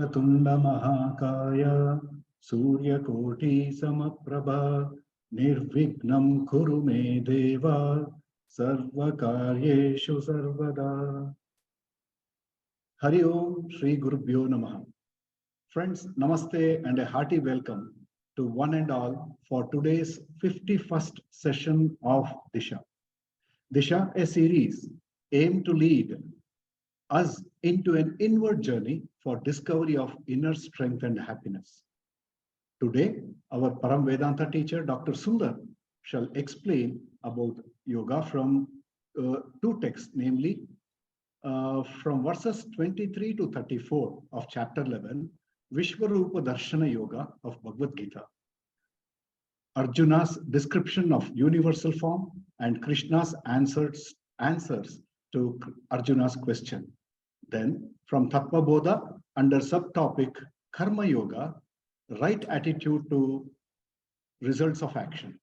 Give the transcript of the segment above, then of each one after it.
Vakratunda Mahakaya Suryakoti Samaprabha Nirvignam Kuru Me Deva Sarvakaryeshu Sarvada. Hari Om Shri Gurubhyo Namaha. Friends, Namaste and a hearty welcome to one and all for today's 51st session of DISHA. DISHA, a series aimed to lead us into an inward journey for discovery of inner strength and happiness. Today, our Param Vedanta teacher, Dr. Sundar, shall explain about yoga from two texts, namely from verses 23 to 34 of chapter 11, Viśva rūpa darśana yoga of Bhagavad Gita, Arjuna's description of universal form, and Krishna's answers to Arjuna's question. Then from Tattva Bodha under subtopic Karma Yoga, right attitude to results of action.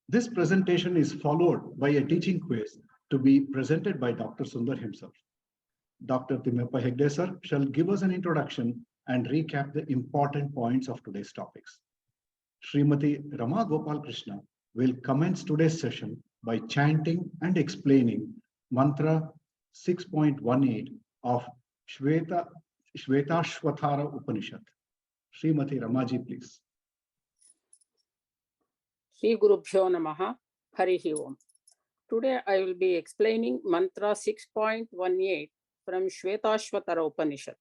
This presentation is followed by a teaching quiz to be presented by Dr. Sundar himself. Dr. Timappa Hegde sir shall give us an introduction and recap the important points of today's topics. Srimati Rama Gopal Krishna will commence today's session by chanting and explaining mantra 6.18 of Vyāsācārya Upanishad. Srimati Ramaji, please. Shri Gurubhyo Namaha, Harihi Om. Today I will be explaining mantra 6.18 from Vyāsācārya Upanishad.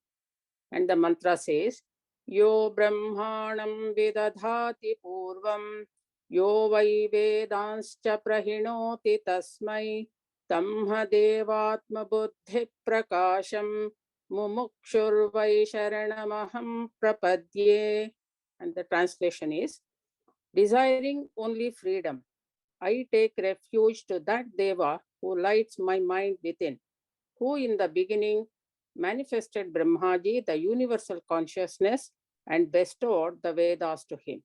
And the mantra says, Yo Brahmanam Vidadhati Purvam, Yo Vai Vedanscha Prahinoti Tasmai, Tamha Devatma Buddhi Prakasham, Mumukshur Vai Sharanamaham Prapadye. And the translation is, desiring only freedom, I take refuge to that Deva who lights my mind within, who in the beginning manifested Brahmaji, the universal consciousness, and bestowed the Vedas to him.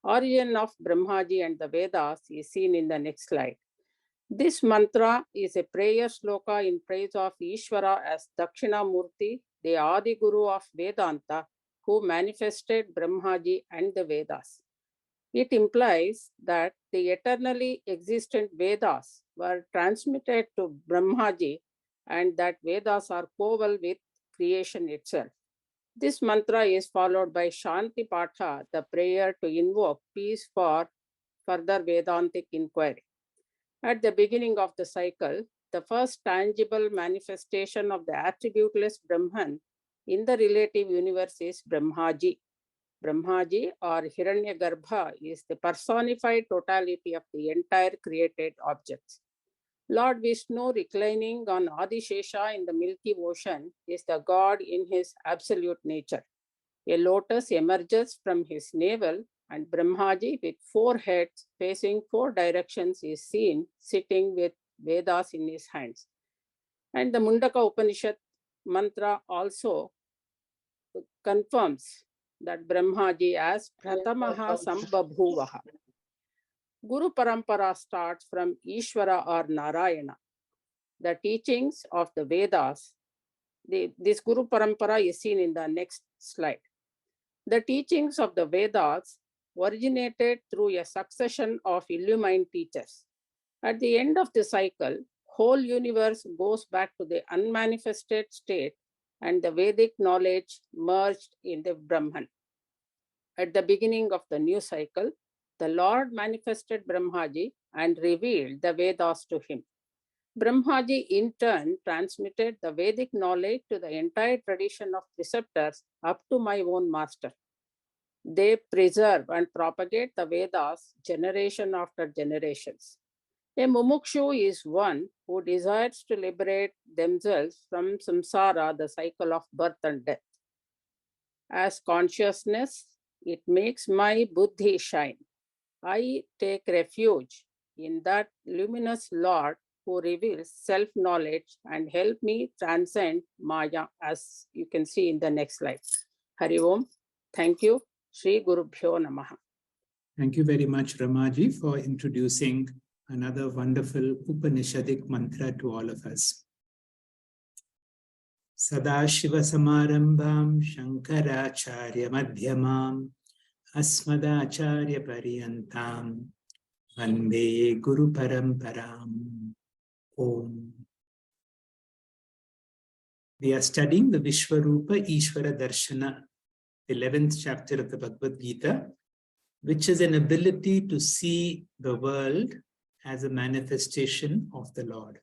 Origin of Brahmaji and the Vedas is seen in the next slide. This mantra is a prayer sloka in praise of Ishvara as Dakshinamurti, the Adi Guru of Vedanta, who manifested Brahmaji and the Vedas. It implies that the eternally existent Vedas were transmitted to Brahmaji and that Vedas are coeval with creation itself. This mantra is followed by Shanti Patha, the prayer to invoke peace for further Vedantic inquiry. At the beginning of the cycle, the first tangible manifestation of the attributeless Brahman in the relative universe is Brahmaji. Brahmaji or Hiranyagarbha is the personified totality of the entire created objects. Lord Vishnu, reclining on Adishesha in the Milky Ocean, is the God in his absolute nature. A lotus emerges from his navel, and Brahmaji, with 4 heads facing 4 directions, is seen sitting with Vedas in his hands. And the Mundaka Upanishad mantra also confirms that Brahmaji as Pratamaha Sambabhuvaha. Guru Parampara starts from Ishvara or Narayana. The teachings of the Vedas, this Guru Parampara is seen in the next slide. The teachings of the Vedas originated through a succession of illumined teachers. At the end of the cycle, whole universe goes back to the unmanifested state and the Vedic knowledge merged in the Brahman. At the beginning of the new cycle, the Lord manifested Brahmaji and revealed the Vedas to him. Brahmaji in turn transmitted the Vedic knowledge to the entire tradition of preceptors up to my own master. They preserve and propagate the Vedas generation after generations. A mumukshu is one who desires to liberate themselves from samsara, the cycle of birth and death. As consciousness, it makes my buddhi shine. I take refuge in that luminous Lord who reveals self-knowledge and help me transcend Maya, as you can see in the next slide. Hari Om. Thank you. Shri Gurubhyo Namaha. Thank you very much, Ramaji, for introducing another wonderful Upanishadic mantra to all of us. Sadashiva Samarambham Shankaracharya Madhyamam Asmadacharya Pariyantam Vande Guru Paramparam. Om. We are studying the Viśva rūpa Ishvara Darshana, 11th chapter of the Bhagavad Gita, which is an ability to see the world as a manifestation of the Lord.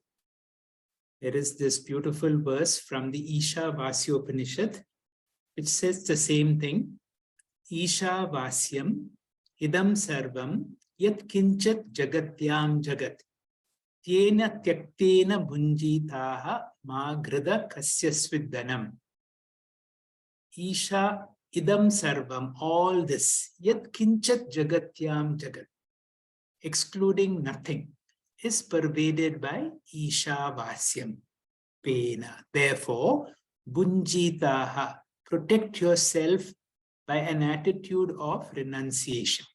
There is this beautiful verse from the Isha Vasya Upanishad, which says the same thing. Isha Vasyam idam sarvam yat kinchat jagatyam jagat tyena tyaktena bhunjitaha ma grida kasyasviddanam. Isha idam sarvam, all this, yat kinchat jagatyam jagat, excluding nothing, is pervaded by Isha Vasyam, pena. Therefore, bhunjitaha, protect yourself by an attitude of renunciation.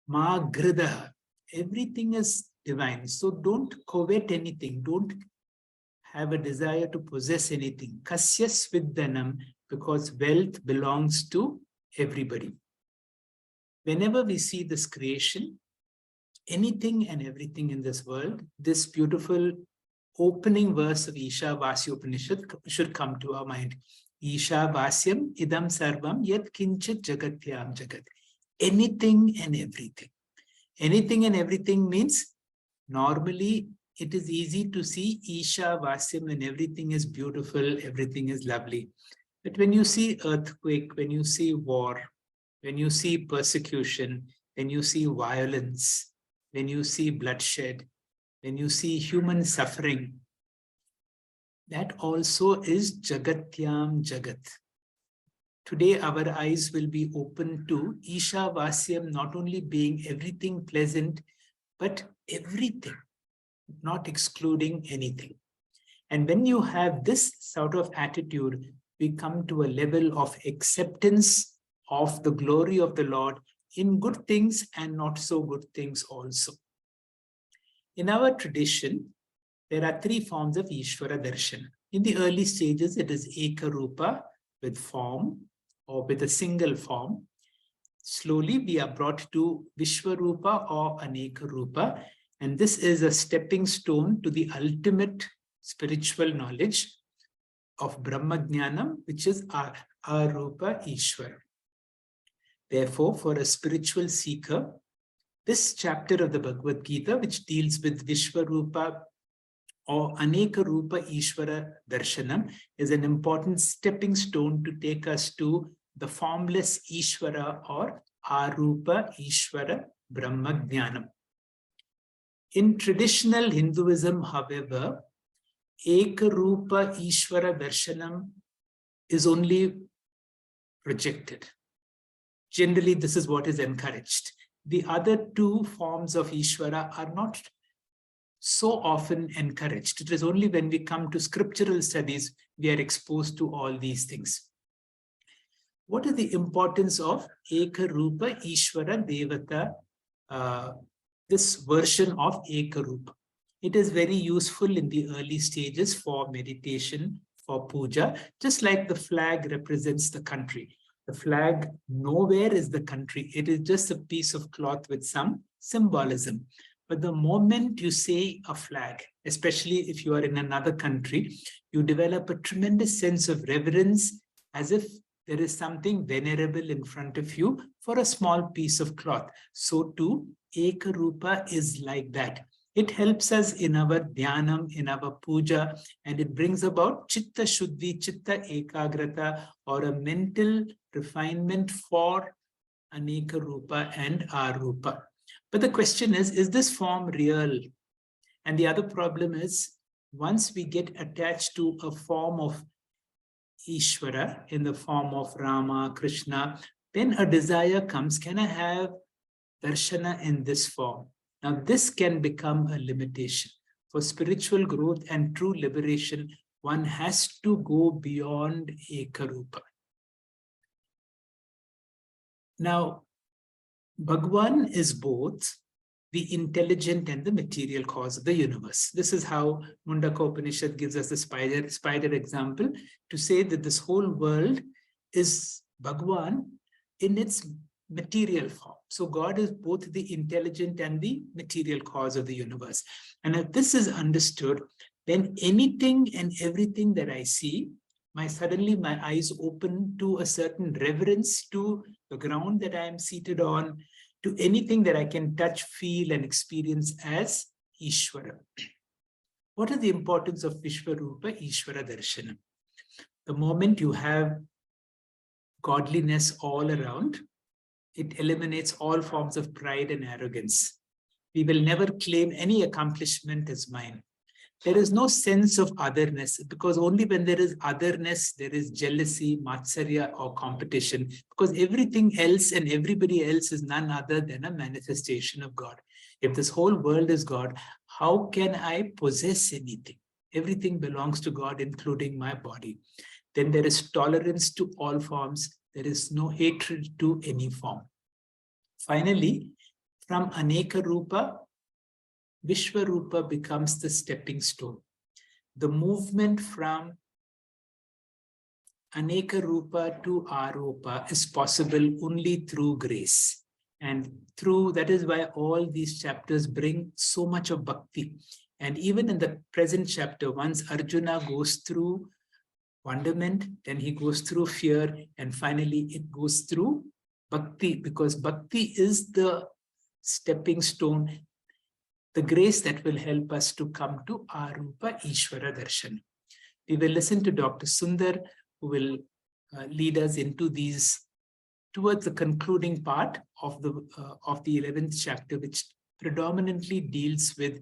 Ma grida, everything is divine, so don't covet anything, don't have a desire to possess anything. Kasyasviddanam, because wealth belongs to everybody. Whenever we see this creation, anything and everything in this world, this beautiful opening verse of Isha Vasya Upanishad should come to our mind. Isha Vasyam idam sarvam yat kinchat jagatyam jagat. Anything and everything. Anything and everything means normally it is easy to see Isha Vasyam and everything is beautiful, everything is lovely. But when you see earthquake, when you see war, when you see persecution, when you see violence, when you see bloodshed, when you see human suffering, that also is Jagatyam Jagat. Today our eyes will be open to Isha Vasyam not only being everything pleasant, but everything, not excluding anything. And when you have this sort of attitude, we come to a level of acceptance of the glory of the Lord in good things and not so good things also. In our tradition, there are three forms of Ishvara Darshan. In the early stages, it is Eka Rūpa with form or with a single form. Slowly, we are brought to Viśva Rūpa or Aneka Rūpa, and this is a stepping stone to the ultimate spiritual knowledge of Brahma Jnanam, which is Arūpa Ishvara. Therefore, for a spiritual seeker, this chapter of the Bhagavad Gita, which deals with Viśva Rūpa or Aneka Rūpa Ishvara Darshanam, is an important stepping stone to take us to the formless Ishvara or Arūpa Ishvara Brahma Jnanam. In traditional Hinduism, however, Eka Rūpa Ishvara Darshanam is only rejected. Generally, this is what is encouraged. The other two forms of Ishvara are not so often encouraged. It is only when we come to scriptural studies, we are exposed to all these things. What is the importance of Eka Rūpa Ishvara Devata, this version of Eka Rūpa? It is very useful in the early stages for meditation, for puja, just like the flag represents the country. The flag nowhere is the country. It is just a piece of cloth with some symbolism. But the moment you say a flag, especially if you are in another country, you develop a tremendous sense of reverence as if there is something venerable in front of you for a small piece of cloth. So too, Eka Rūpa is like that. It helps us in our dhyanam, in our puja, and it brings about chitta shuddhi, chitta ekagrata, or a mental refinement for Aneka Rūpa and Arūpa. But the question is this form real? And the other problem is, once we get attached to a form of Ishvara in the form of Rama, Krishna, then a desire comes, can I have darshana in this form? Now this can become a limitation. For spiritual growth and true liberation, one has to go beyond Eka Rūpa. Now, Bhagwan is both the intelligent and the material cause of the universe. This is how Mundaka Upanishad gives us the spider example to say that this whole world is Bhagwan in its material form. So God is both the intelligent and the material cause of the universe. And if this is understood, then anything and everything that I see, suddenly my eyes open to a certain reverence to the ground that I am seated on, to anything that I can touch, feel, and experience as Ishvara. What is the importance of Viśva, rūpa, Ishvara, darśanam? The moment you have godliness all around, it eliminates all forms of pride and arrogance. We will never claim any accomplishment as mine. There is no sense of otherness, because only when there is otherness, there is jealousy, matsarya, or competition, because everything else and everybody else is none other than a manifestation of God. If this whole world is God, how can I possess anything? Everything belongs to God, including my body. Then there is tolerance to all forms. There is no hatred to any form. Finally, from Aneka Rūpa, Viśva Rūpa becomes the stepping stone. The movement from Aneka Rūpa to Aropa is possible only through grace. And that is why all these chapters bring so much of bhakti. And even in the present chapter, once Arjuna goes through wonderment, then he goes through fear, and finally it goes through bhakti, because bhakti is the stepping stone, the grace that will help us to come to Arupa Ishvara Darshan. We will listen to Dr. Sundar, who will lead us into these towards the concluding part of the 11th chapter, which predominantly deals with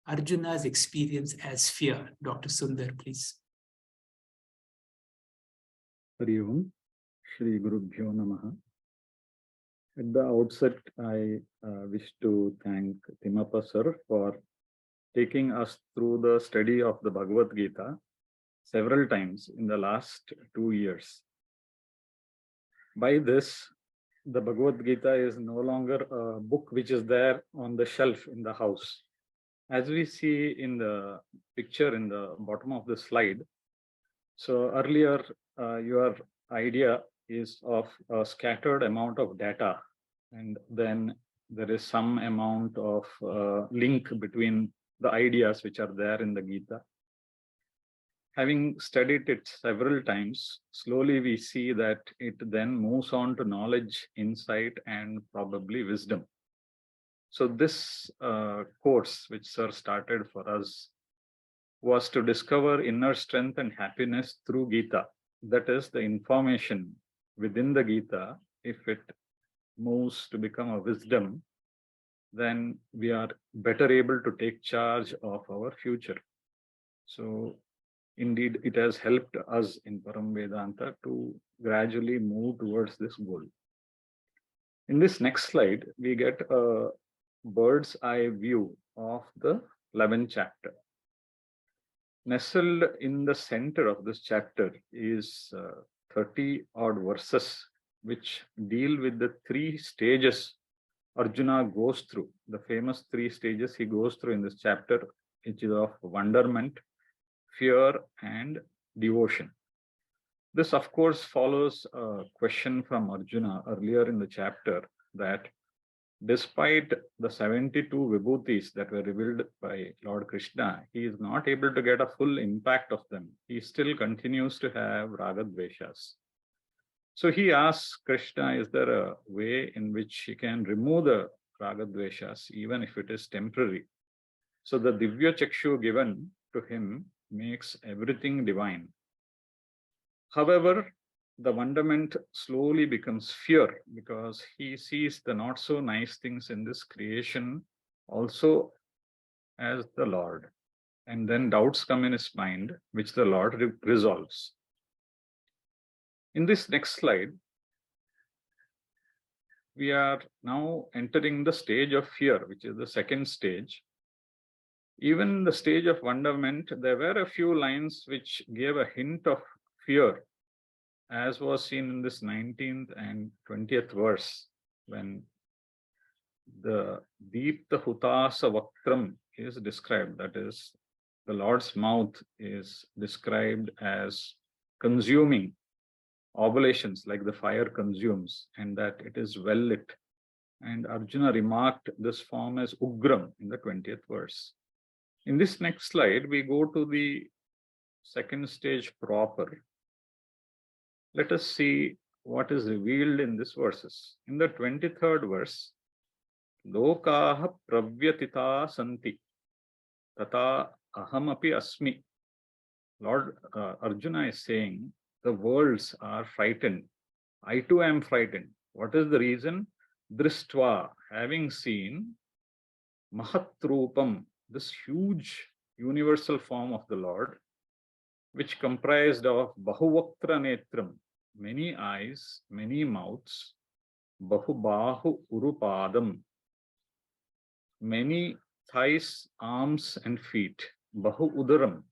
Arjuna's experience as fear. Dr. Sundar, please. Hari Om, Shri Gurubhyo Namaha. At the outset, I wish to thank Timappa sir for taking us through the study of the Bhagavad Gita several times in the last 2 years. By this, the Bhagavad Gita is no longer a book which is there on the shelf in the house. As we see in the picture in the bottom of the slide, so earlier your idea is of a scattered amount of data, and then there is some amount of link between the ideas which are there in the Gita. Having studied it several times, slowly we see that it then moves on to knowledge, insight, and probably wisdom. So this course, which sir started for us, was to discover inner strength and happiness through Gita. That is the information within the Gita. If it moves to become a wisdom, then we are better able to take charge of our future. So indeed, it has helped us in Param Vedanta to gradually move towards this goal. In this next slide, we get a bird's eye view of the 11th chapter. Nestled in the center of this chapter is 30 odd verses which deal with the 3 stages Arjuna goes through, the famous 3 stages he goes through in this chapter, which is of wonderment, fear, and devotion. This, of course, follows a question from Arjuna earlier in the chapter that despite the 72 vibhutis that were revealed by Lord Krishna, he is not able to get a full impact of them. He still continues to have ragadveshas. So he asks Krishna, is there a way in which he can remove the ragadveshas, even if it is temporary? So the Divya Chakshu given to him makes everything divine. However, the wonderment slowly becomes fear because he sees the not so nice things in this creation also as the Lord. And then doubts come in his mind, which the Lord resolves. In this next slide, we are now entering the stage of fear, which is the second stage. Even the stage of wonderment, there were a few lines which gave a hint of fear, as was seen in this 19th and 20th verse, when the Deepta Hutasa Vaktram is described. That is, the Lord's mouth is described as consuming oblations like the fire consumes, and that it is well lit. And Arjuna remarked this form as Ugram in the 20th verse. In this next slide, we go to the second stage proper. Let us see what is revealed in these verses. In the 23rd verse, Lokaha pravyatita santi tata ahamapi asmi. Lord Arjuna is saying, the worlds are frightened. I too am frightened. What is the reason? Drishtva, having seen Mahat Rūpam, this huge universal form of the Lord, which comprised of Bahuvaktra Netram, many eyes, many mouths, Bahubahu Urupadam, many thighs, arms, and feet, Bahu Udaram,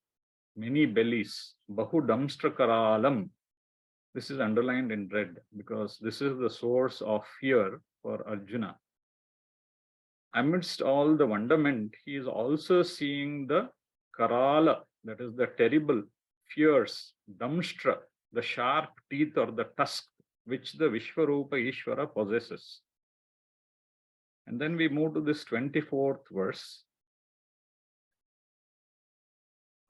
many bellies, Bahu Damstrakaralam. This is underlined in red because this is the source of fear for Arjuna. Amidst all the wonderment, he is also seeing the Karala, that is the terrible, fierce, Damstra, the sharp teeth or the tusk, which the Viśva rūpa Ishvara possesses. And then we move to this 24th verse.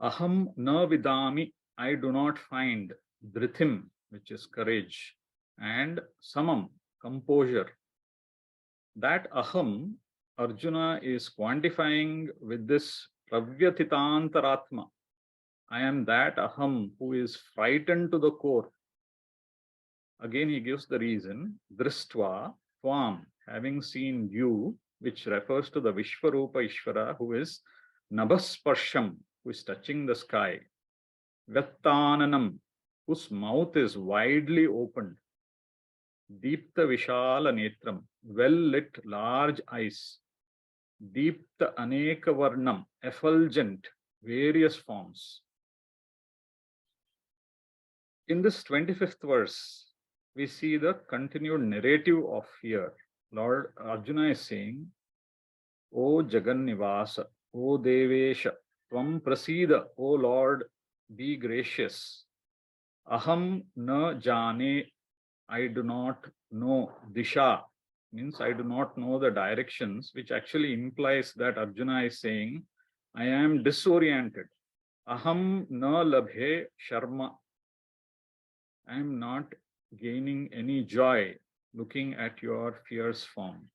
Aham na vidami, I do not find, Drithim, which is courage, and Samam, composure. That Aham, Arjuna is quantifying with this Pravyatitantaratma. I am that Aham who is frightened to the core. Again, he gives the reason, Drishtva, Tvam, having seen you, which refers to the Viśva rūpa Ishvara, who is Nabhasparsham, who is touching the sky. Vyattananam, whose mouth is widely opened. Deepta Vishala Netram, well lit large eyes. Deepta Aneka Varnam, effulgent, various forms. In this 25th verse, we see the continued narrative of fear. Lord Arjuna is saying, O Jagannivasa, O Devesha, Tvam Prasida, O Lord, be gracious. Aham na jane, I do not know. DISHA means I do not know the directions, which actually implies that Arjuna is saying, I am disoriented. Aham na labhe sharma, I am not gaining any joy looking at your fierce form.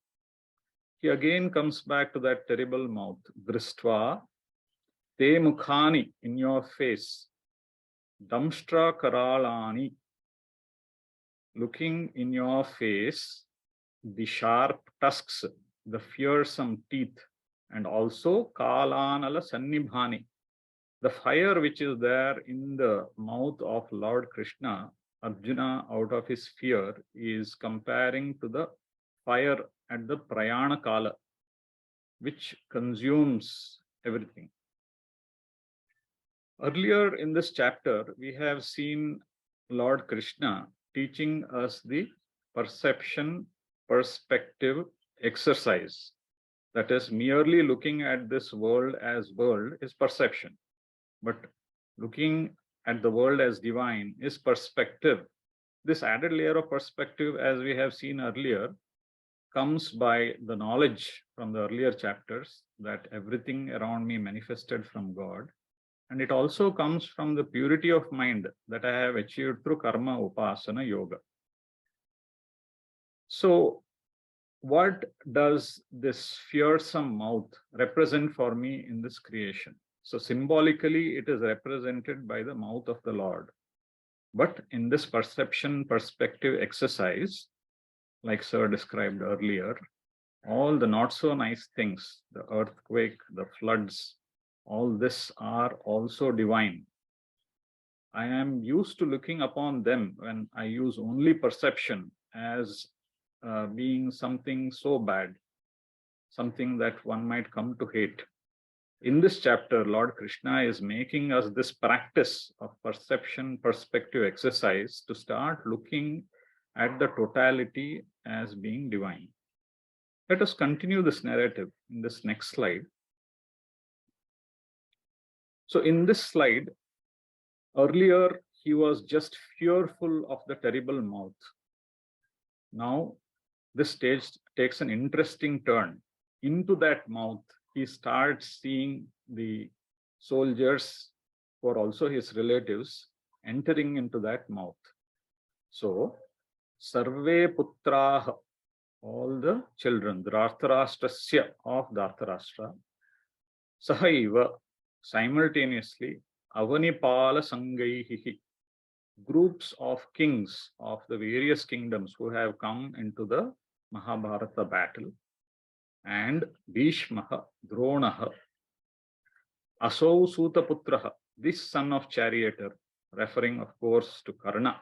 He again comes back to that terrible mouth. Drishtva, te mukhani, in your face. Damshtra karalani, looking in your face, the sharp tusks, the fearsome teeth, and also kālanala sannibhani, the fire which is there in the mouth of Lord Krishna. Arjuna, out of his fear, is comparing to the fire at the prayana kāla, which consumes everything. Earlier in this chapter, we have seen Lord Krishna teaching us the perception perspective exercise. That is, merely looking at this world as world is perception, but looking at the world as divine is perspective. This added layer of perspective, as we have seen earlier, comes by the knowledge from the earlier chapters that everything around me manifested from God. And it also comes from the purity of mind that I have achieved through karma upasana yoga. So what does this fearsome mouth represent for me in this creation? So symbolically, it is represented by the mouth of the Lord. But in this perception perspective exercise, like Sir described earlier, all the not so nice things, the earthquake, the floods, all this are also divine. I am used to looking upon them when I use only perception as being something so bad, something that one might come to hate. In this chapter, Lord Krishna is making us this practice of perception perspective exercise to start looking at the totality as being divine. Let us continue this narrative in this next slide. So in this slide, earlier he was just fearful of the terrible mouth. Now this stage takes an interesting turn. Into that mouth, he starts seeing the soldiers who are also his relatives entering into that mouth. So, Sarve Putraha, all the children, Dhritarashtrasya of Dhritarashtra, Sahaiva, simultaneously, Avanipala Sangaihi, groups of kings of the various kingdoms who have come into the Mahabharata battle, and Bhishmaha, Dronaha, Asau Sutaputraha, this son of charioteer, referring of course to Karna,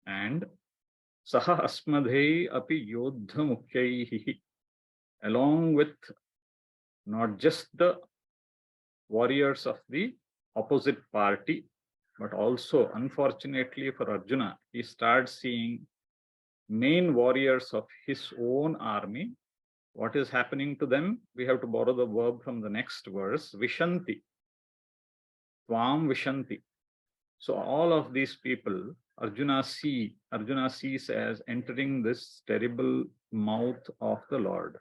and Saha Asmadhei api Yodha Mukhyayihi, along with not just the warriors of the opposite party, but also, unfortunately for Arjuna, he starts seeing main warriors of his own army. What is happening to them? We have to borrow the verb from the next verse, Vishanti. Tvam Vishanti. So all of these people, Arjuna sees as entering this terrible mouth of the Lord.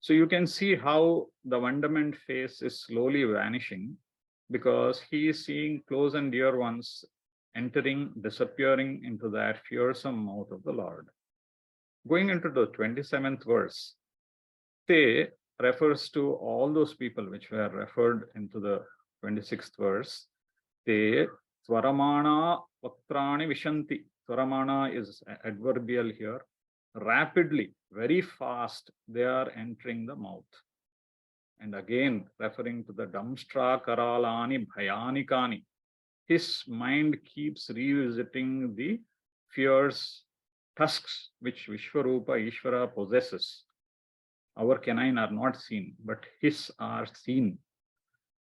So you can see how the wonderment face is slowly vanishing, because he is seeing close and dear ones entering, disappearing into that fearsome mouth of the Lord. Going into the 27th verse, Te refers to all those people which were referred into the 26th verse. Te Swaramana Vaktrani Vishanti. Swaramana is adverbial here. Rapidly, very fast, they are entering the mouth. And again, referring to the Damshtra Karalani Bhayanikani. His mind keeps revisiting the fierce tusks which Vishwarupa Ishvara possesses. Our canine are not seen, but his are seen.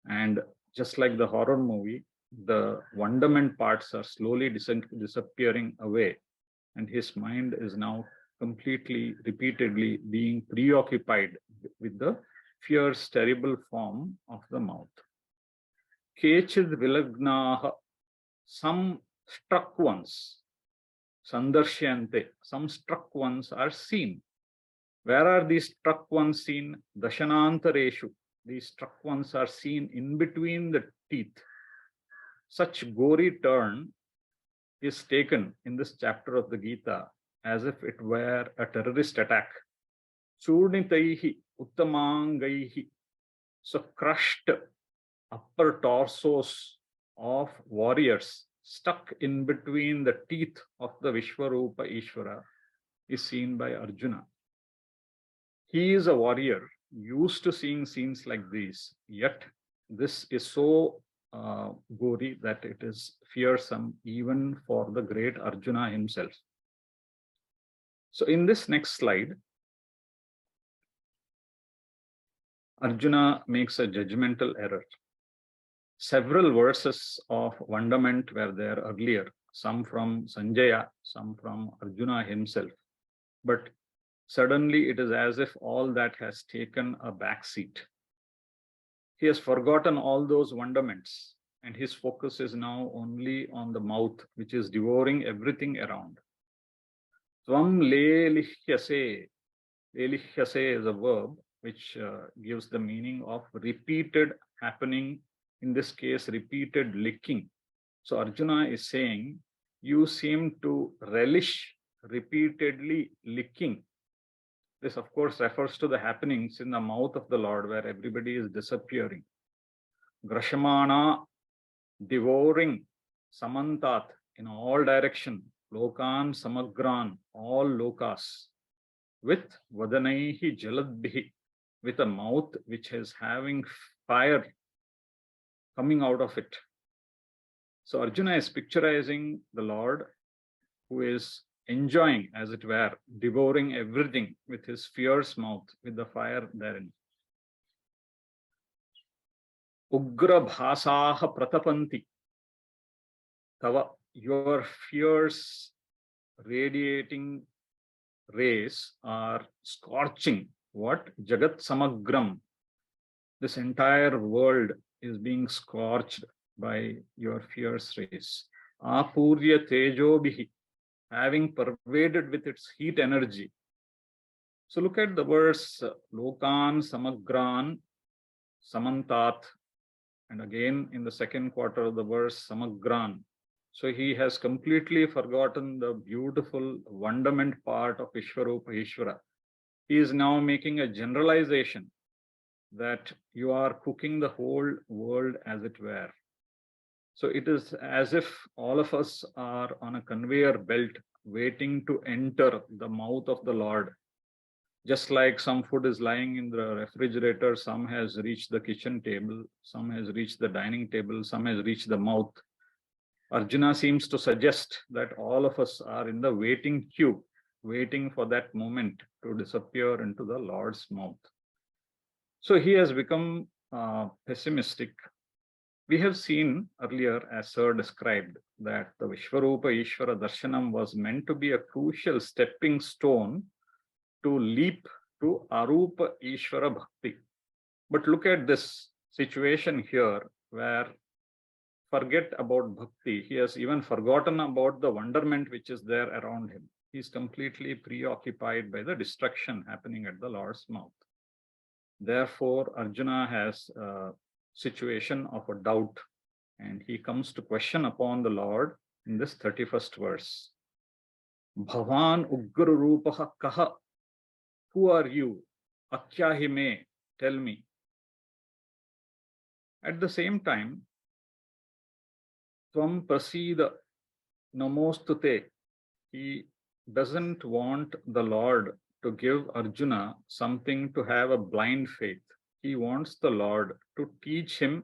And just like the horror movie, the wonderment parts are slowly disappearing away. And his mind is now completely, repeatedly being preoccupied with the fierce, terrible form of the mouth. Kechid Vilagnaha, some struck ones, Sandarshante, some struck ones are seen. Where are these struck ones seen? Dashanantareshu, these struck ones are seen in between the teeth. Such gory turn is taken in this chapter of the Gita as if it were a terrorist attack. Churnitaihi uttamangaihi, so crushed upper torsos of warriors stuck in between the teeth of the Vishwarupa Ishvara is seen by Arjuna. He is a warrior used to seeing scenes like these, yet this is so gory that it is fearsome even for the great Arjuna himself. So in this next slide, Arjuna makes a judgmental error. Several verses of wonderment were there earlier, some from Sanjaya, some from Arjuna himself. But suddenly it is as if all that has taken a back seat. He has forgotten all those wonderments, and his focus is now only on the mouth, which is devouring everything around. Tvam lelihyase. Lelihyase is a verb which gives the meaning of repeated happening, in this case, repeated licking. So Arjuna is saying, you seem to relish repeatedly licking. This, of course, refers to the happenings in the mouth of the Lord, where everybody is disappearing. Grashamana, devouring, samantat, in all direction, lokan samagran, all lokas, with vadanaihi jaladbihi, with a mouth which is having fire coming out of it. So Arjuna is picturizing the Lord who is enjoying, as it were, devouring everything with his fierce mouth, with the fire therein. Ugra bhasaha pratapanti. Tava, your fierce, radiating rays are scorching what? Jagat Samagram. This entire world is being scorched by your fierce rays. Apurya Tejobhihi, having pervaded with its heat energy. So look at the verse, Lokan Samagran Samantat, and again in the second quarter of the verse, Samagran. So he has completely forgotten the beautiful wonderment part of Vishvarupa Ishvara. He is now making a generalization that you are cooking the whole world as it were. So it is as if all of us are on a conveyor belt waiting to enter the mouth of the Lord. Just like some food is lying in the refrigerator, some has reached the kitchen table, some has reached the dining table, some has reached the mouth. Arjuna seems to suggest that all of us are in the waiting queue, waiting for that moment to disappear into the Lord's mouth. So he has become pessimistic. We have seen earlier, as Sir described, that the Vishvarupa Ishvara Darshanam was meant to be a crucial stepping stone to leap to Arupa Ishvara Bhakti. But look at this situation here where forget about Bhakti. He has even forgotten about the wonderment which is there around him. He is completely preoccupied by the destruction happening at the Lord's mouth. Therefore, Arjuna has a situation of a doubt, and he comes to question upon the Lord in this 31st verse. Bhavan Ugra Rūpaha Kaha. Who are you? Akyahi me, tell me. At the same time, Tvam Prasida Namostute. He doesn't want the Lord to give Arjuna something to have a blind faith. He wants the Lord to teach him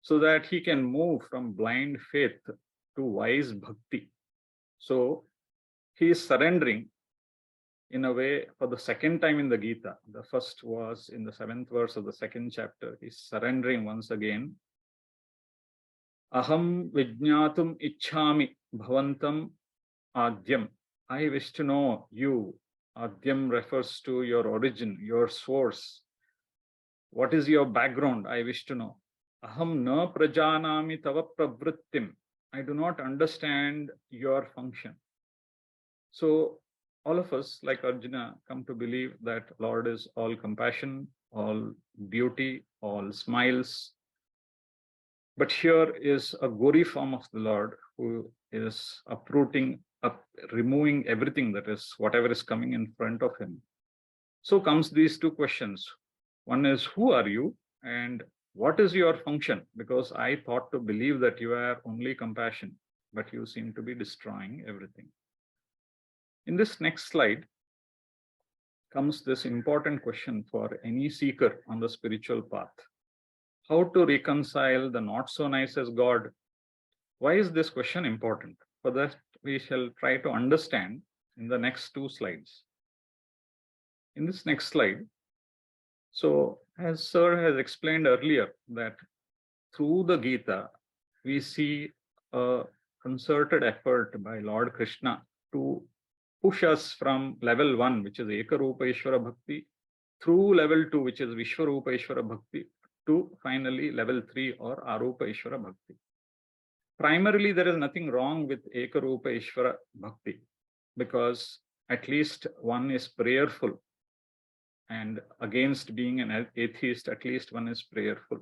so that he can move from blind faith to wise bhakti. So he is surrendering in a way for the second time in the Gita. The first was in the 7th verse of the 2nd chapter. He's surrendering once again. Aham vijñātum ichhami bhavantam adyam. I wish to know you. Adyam refers to your origin, your source. What is your background? I wish to know. Aham na prajanami tava pravrittim. I do not understand your function. So all of us, like Arjuna, come to believe that Lord is all compassion, all beauty, all smiles. But here is a gory form of the Lord who is uprooting, removing everything, that is, whatever is coming in front of him. So comes these two questions. One is, who are you? And what is your function? Because I thought to believe that you are only compassion, but you seem to be destroying everything. In this next slide comes this important question for any seeker on the spiritual path. How to reconcile the not so nice as God? Why is this question important? For that, we shall try to understand in the next 2 slides. In this next slide, so as Sir has explained earlier, that through the Gita, we see a concerted effort by Lord Krishna to push us from level 1, which is Ekarupa Ishvara Bhakti, through level 2, which is Vishvarupa Ishvara Bhakti, to finally level 3 or Arupa Ishvara Bhakti. Primarily, there is nothing wrong with Ekarupa Ishvara Bhakti, because at least one is prayerful, and against being an atheist, at least one is prayerful.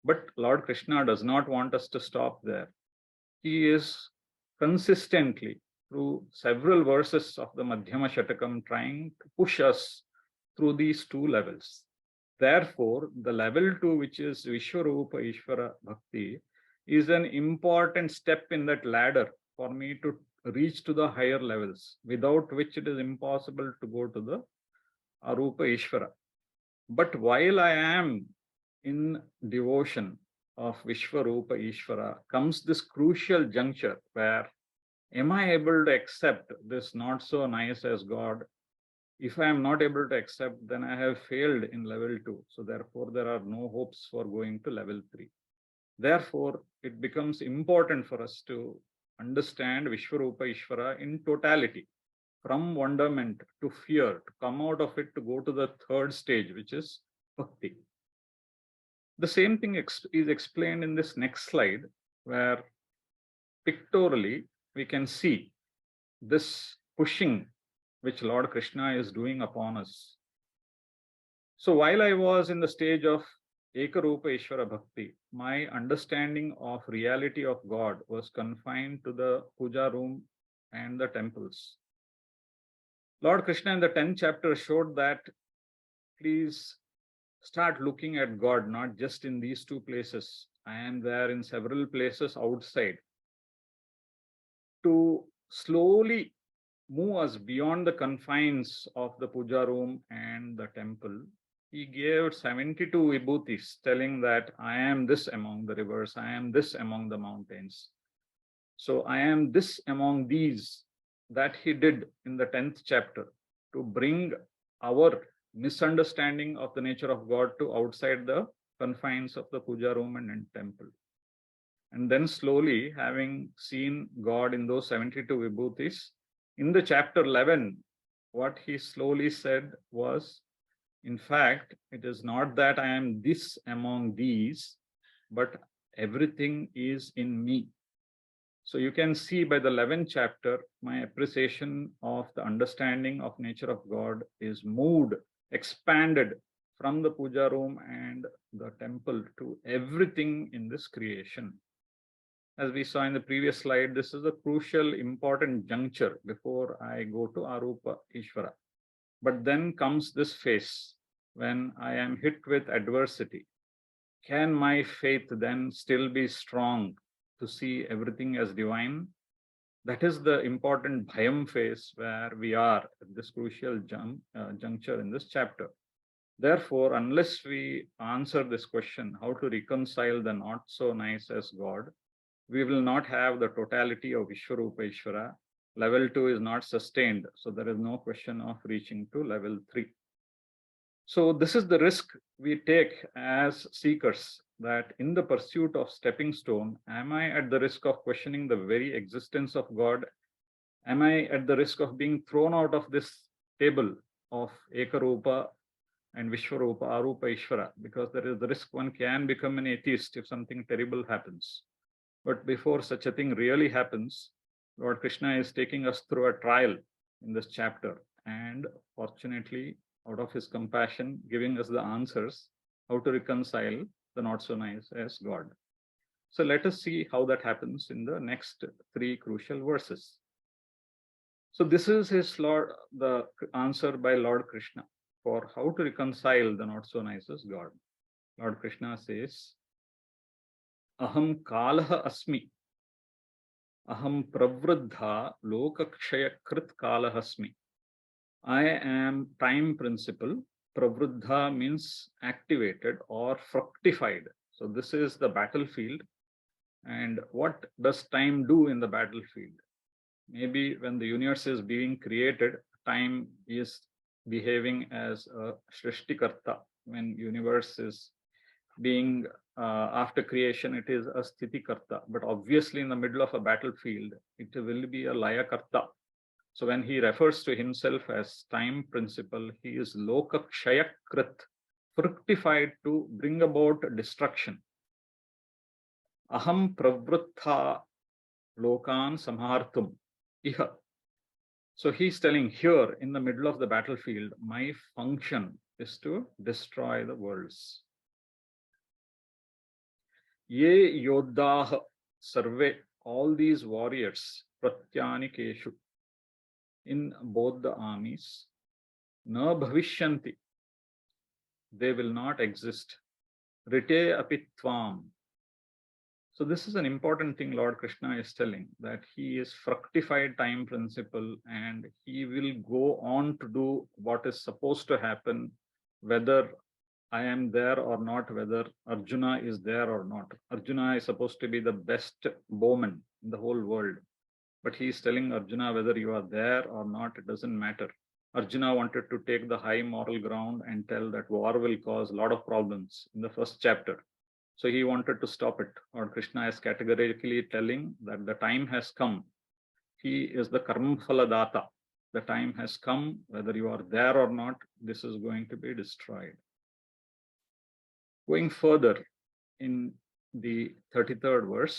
But Lord Krishna does not want us to stop there. He is consistently, through several verses of the Madhyama Shatakam, trying to push us through these 2 levels. Therefore, the level 2, which is Vishvarupa Ishvara Bhakti, is an important step in that ladder for me to reach to the higher levels, without which it is impossible to go to the Arupa Ishvara. But while I am in devotion of Vishvarupa Ishvara, comes this crucial juncture where am I able to accept this not so nice as God? If I am not able to accept, then I have failed in level 2. So therefore, there are no hopes for going to level 3. Therefore, it becomes important for us to understand Vishvarupa Ishvara in totality, from wonderment to fear, to come out of it, to go to the third stage, which is bhakti. The same thing is explained in this next slide, where pictorially we can see this pushing which Lord Krishna is doing upon us. So while I was in the stage of Ekarupa Ishvara Bhakti, my understanding of reality of God was confined to the puja room and the temples. Lord Krishna in the 10th chapter showed that please start looking at God, not just in these two places. I am there in several places outside. To slowly move us beyond the confines of the puja room and the temple, he gave 72 vibhutis, telling that I am this among the rivers, I am this among the mountains. So I am this among these, that he did in the 10th chapter to bring our misunderstanding of the nature of God to outside the confines of the puja room and temple. And then slowly, having seen God in those 72 vibhutis, in the chapter 11, what he slowly said was, in fact, it is not that I am this among these, but everything is in me. So you can see by the 11th chapter, my appreciation of the understanding of nature of God is moved, expanded from the puja room and the temple to everything in this creation. As we saw in the previous slide, this is a crucial, important juncture before I go to Arupa Ishvara. But then comes this phase when I am hit with adversity. Can my faith then still be strong to see everything as divine? That is the important bhayam phase where we are at this crucial juncture in this chapter. Therefore, unless we answer this question, how to reconcile the not so nice as God, we will not have the totality of Vishwarupa Ishvara. Level 2 is not sustained, so there is no question of reaching to level 3. So this is the risk we take as seekers, that in the pursuit of stepping stone, am I at the risk of questioning the very existence of God? Am I at the risk of being thrown out of this table of Ekarupa and Vishwarupa, Arupa Ishvara? Because there is the risk one can become an atheist if something terrible happens. But before such a thing really happens, Lord Krishna is taking us through a trial in this chapter, and fortunately, out of his compassion, giving us the answers how to reconcile the not so nice as God. So let us see how that happens in the next 3 crucial verses. So this is the answer by Lord Krishna for how to reconcile the not so nice as God. Lord Krishna says, Aham kāla asmi. Aham pravruddha lokakshaya krit kāla asmi. I am time principle. Pravruddha means activated or fructified. So this is the battlefield. And what does time do in the battlefield? Maybe when the universe is being created, time is behaving as a Shrishtikarta. When universe is being after creation, it is a Sthitikarta. But obviously in the middle of a battlefield, it will be a Layakarta. So when he refers to himself as time principle, he is lokakshayakrit, fructified to bring about destruction. Aham pravruttha lokan samhartum iha. So he's telling here in the middle of the battlefield, my function is to destroy the worlds. Ye yoddah sarve, all these warriors, pratyanikeshu, in both the armies, na bhavishyanti, they will not exist. Rite apitvam. So this is an important thing Lord Krishna is telling, that he is fructified time principle and he will go on to do what is supposed to happen, whether I am there or not, whether Arjuna is there or not. Arjuna is supposed to be the best bowman in the whole world. But he is telling Arjuna, whether you are there or not, it doesn't matter. Arjuna wanted to take the high moral ground and tell that war will cause a lot of problems in the first chapter. So he wanted to stop it. Lord Krishna is categorically telling that the time has come. He is the karma phala data. the time has come, whether you are there or not, this is going to be destroyed. Going further, in the 33rd verse,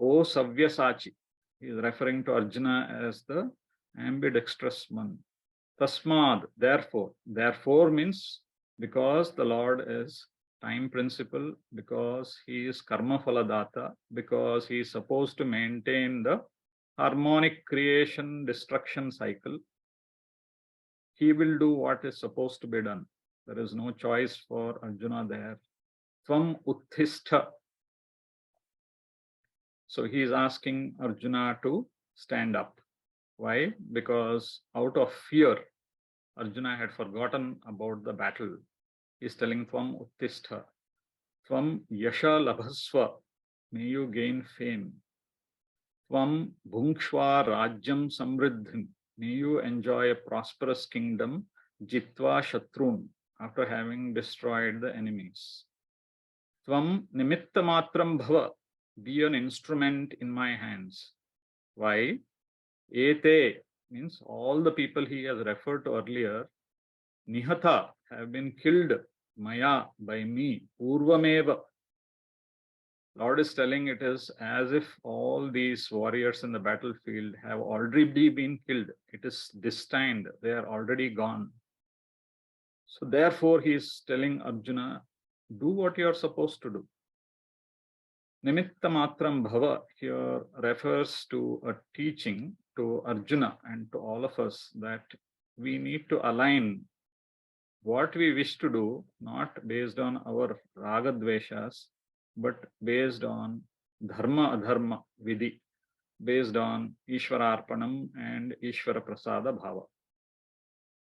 O Vyāsācārya, he is referring to Arjuna as the ambidextrous one. Tasmad, therefore. Therefore means because the Lord is time principle, because he is karma phaladata, because he is supposed to maintain the harmonic creation destruction cycle. He will do what is supposed to be done. There is no choice for Arjuna there. Tvam uttistha. So he is asking Arjuna to stand up. Why? Because out of fear, Arjuna had forgotten about the battle. He is telling Tvam uttistha. Tvam yasha labhasva. May you gain fame. Tvam bhungshva rajyam samriddhim. May you enjoy a prosperous kingdom. Jitva shatrun. After having destroyed the enemies. Tvam nimitta matram bhava. Be an instrument in my hands. Why? Ete means all the people he has referred to earlier, nihata, have been killed, maya, by me, purvameva. Lord is telling it is as if all these warriors in the battlefield have already been killed. It is destined, they are already gone. So therefore he is telling Arjuna, do what you are supposed to do. Nimitta matram bhava here refers to a teaching to Arjuna and to all of us that we need to align what we wish to do, not based on our ragadveshas, but based on dharma adharma vidhi, based on Ishwararpanam and Ishvara prasada bhava.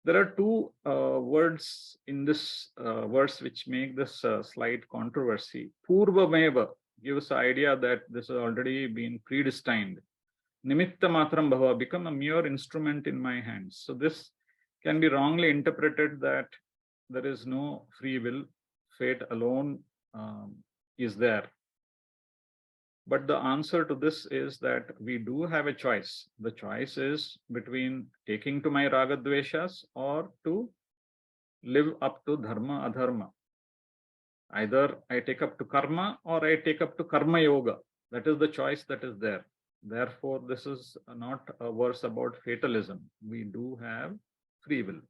There are two words in this verse which make this slight controversy. Purvameva gives the idea that this has already been predestined. Nimitta matram bhava, become a mere instrument in my hands. So this can be wrongly interpreted that there is no free will, fate alone is there. But the answer to this is that we do have a choice. The choice is between taking to my ragadveshas or to live up to dharma adharma. Either I take up to karma or I take up to karma yoga. That is the choice that is there. Therefore, this is not a verse about fatalism. We do have free will.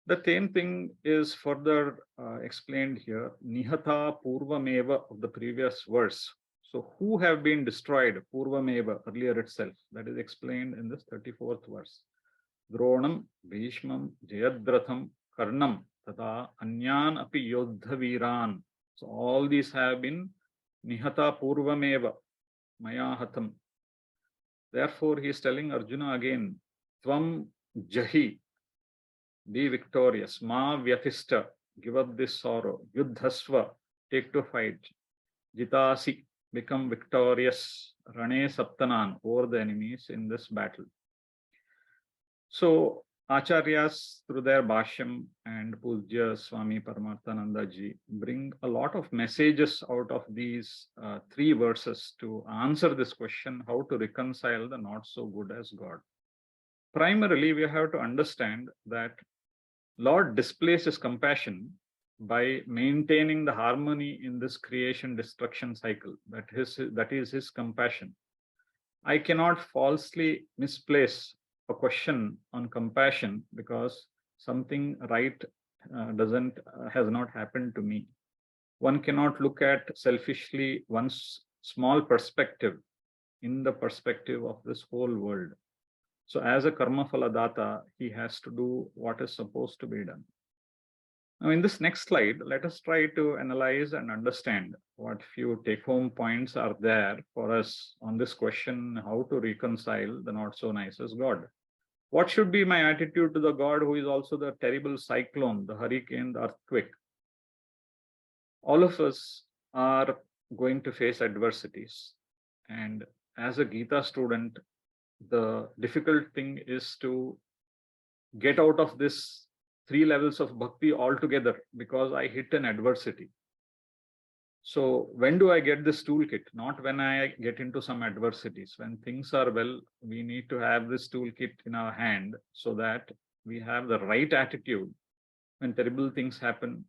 The same thing is further explained here. Nihata purvameva of the previous verse. So who have been destroyed? Purvameva, earlier itself. That is explained in this 34th verse. Dronam, Bhishmam, Jayadratham, Karnam, Tata Anyan api Yodhaviran. So all these have been Nihata Purvameva, Maya Hatam. Therefore, he is telling Arjuna again, Tvam Jahi, be victorious. Ma Vyatista, give up this sorrow. Yuddhasva, take to fight. Jitasi, become victorious. Rane Saptanan, over the enemies in this battle. So, Acharyas, through their Bhashyam and Pujya Swami Paramarthananda ji, bring a lot of messages out of these three verses to answer this question, how to reconcile the not so good as God. Primarily, we have to understand that Lord displays his compassion by maintaining the harmony in this creation-destruction cycle. That is his compassion. I cannot falsely misplace a question on compassion because something right has not happened to me. One cannot look at selfishly one's small perspective in the perspective of this whole world. So as a karma phaladata, he has to do what is supposed to be done. Now in this next slide, let us try to analyze and understand what few take-home points are there for us on this question, how to reconcile the not so nice as God. What should be my attitude to the God who is also the terrible cyclone, the hurricane, the earthquake? All of us are going to face adversities. And as a Gita student, the difficult thing is to get out of this three levels of bhakti altogether because I hit an adversity. So when do I get this toolkit? Not when I get into some adversities. When things are well, we need to have this toolkit in our hand so that we have the right attitude. When terrible things happen,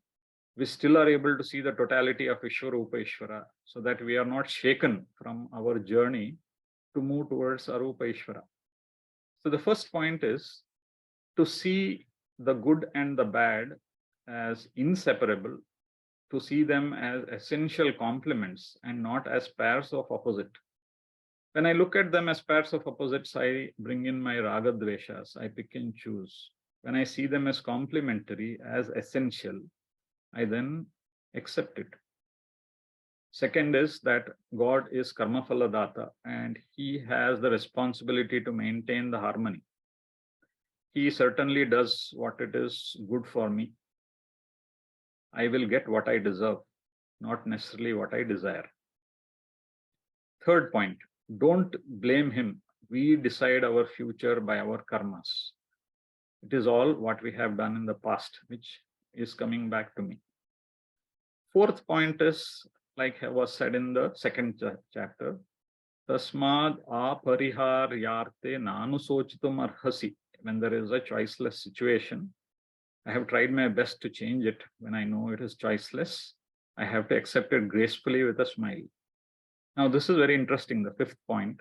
we still are able to see the totality of Viśva, rūpa, Ishvara, so that we are not shaken from our journey to move towards Arūpa Ishvara. So the first point is to see the good and the bad as inseparable, to see them as essential complements and not as pairs of opposite. When I look at them as pairs of opposites, I bring in my raga dveshas, I pick and choose. When I see them as complementary, as essential, I then accept it. Second is that God is karma phala data and he has the responsibility to maintain the harmony. He certainly does what it is good for me. I will get what I deserve, not necessarily what I desire. Third point, don't blame him. We decide our future by our karmas. It is all what we have done in the past, which is coming back to me. Fourth point is, like was said in the second chapter, tasmad apariharyarte nanusochitum arhasi. When there is a choiceless situation, I have tried my best to change it. When I know it is choiceless, I have to accept it gracefully with a smile. Now, this is very interesting, the fifth point.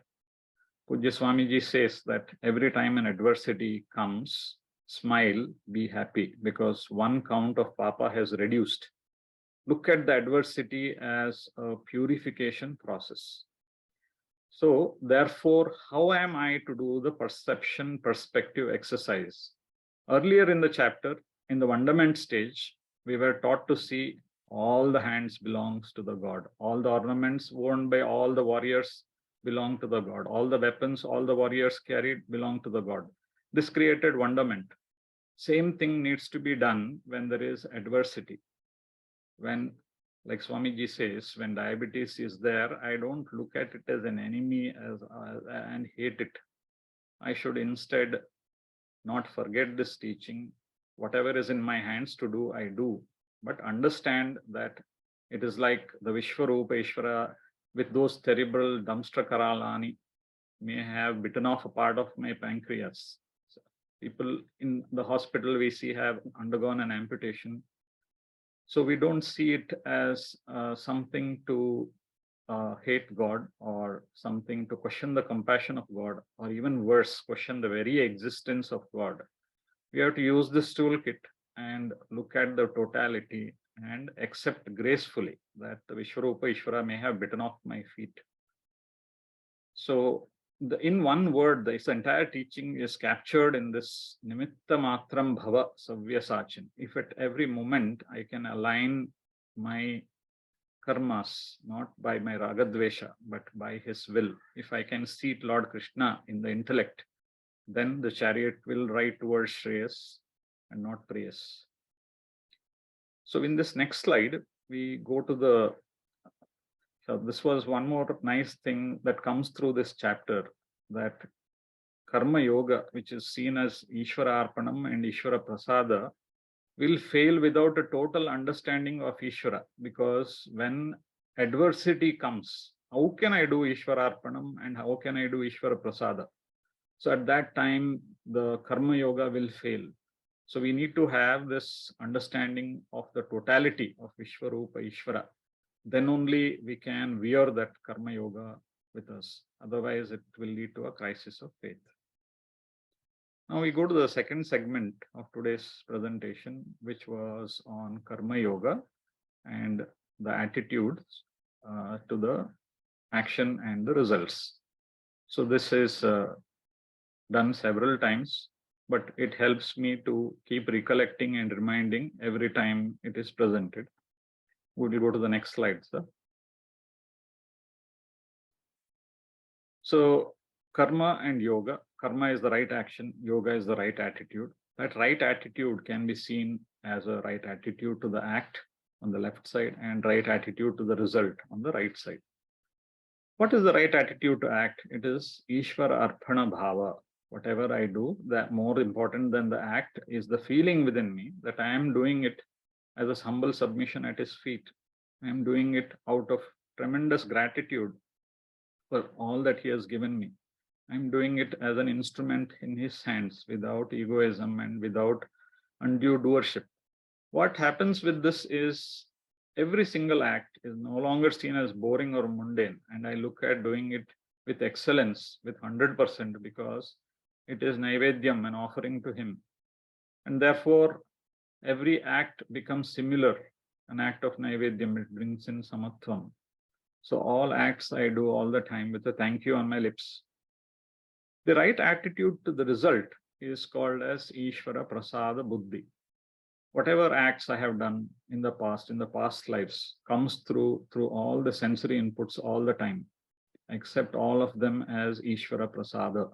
Pujya Swamiji says that every time an adversity comes, smile, be happy, because one count of papa has reduced. Look at the adversity as a purification process. So, therefore, how am I to do the perception perspective exercise? Earlier in the chapter, in the wonderment stage, we were taught to see all the hands belongs to the God. All the ornaments worn by all the warriors belong to the God. All the weapons all the warriors carried belong to the God. This created wonderment. Same thing needs to be done when there is adversity. When, like Swamiji says, when diabetes is there, I don't look at it as an enemy and hate it. I should instead not forget this teaching. Whatever is in my hands to do, I do. But understand that it is like the Viśva, rūpa, Ishvara with those terrible dumpster karalani may have bitten off a part of my pancreas. So people in the hospital we see have undergone an amputation. So we don't see it as something to hate God or something to question the compassion of God, or even worse, question the very existence of God. We have to use this toolkit and look at the totality and accept gracefully that the Viśva, rūpa, Ishvara may have bitten off my feet. So in one word, this entire teaching is captured in this nimitta matram bhava Vyāsācārya. If at every moment I can align my karmas, not by my raga dvesha, but by his will. If I can seat Lord Krishna in the intellect, then the chariot will ride towards Shreyas and not Preyas. So in this next slide, we go to the, so this was one more nice thing that comes through this chapter, that karma yoga, which is seen as Ishvara Arpanam and Ishvara Prasada, will fail without a total understanding of Ishvara, because when adversity comes, how can I do Ishvara Arpanam and how can I do Ishvara Prasada? So at that time, the karma yoga will fail. So we need to have this understanding of the totality of Viśva, rūpa, Ishvara. Then only we can wear that karma yoga with us. Otherwise, it will lead to a crisis of faith. Now we go to the second segment of today's presentation, which was on karma yoga and the attitudes to the action and the results. So this is done several times, but it helps me to keep recollecting and reminding every time it is presented. Would you go to the next slide, sir? So karma and yoga. Karma is the right action, yoga is the right attitude. That right attitude can be seen as a right attitude to the act on the left side and right attitude to the result on the right side. What is the right attitude to act? It is Ishvara Arpana Bhava. Whatever I do, that more important than the act is the feeling within me that I am doing it as a humble submission at his feet. I am doing it out of tremendous gratitude for all that he has given me. I am doing it as an instrument in his hands without egoism and without undue doership. What happens with this is every single act is no longer seen as boring or mundane, and I look at doing it with excellence, with 100%, because it is naivedyam, an offering to him. And therefore, every act becomes similar, an act of naivedyam, it brings in samatvam. So all acts I do all the time with a thank you on my lips. The right attitude to the result is called as Ishvara Prasada Buddhi. Whatever acts I have done in the past lives, comes through all the sensory inputs all the time. I accept all of them as Ishvara Prasada.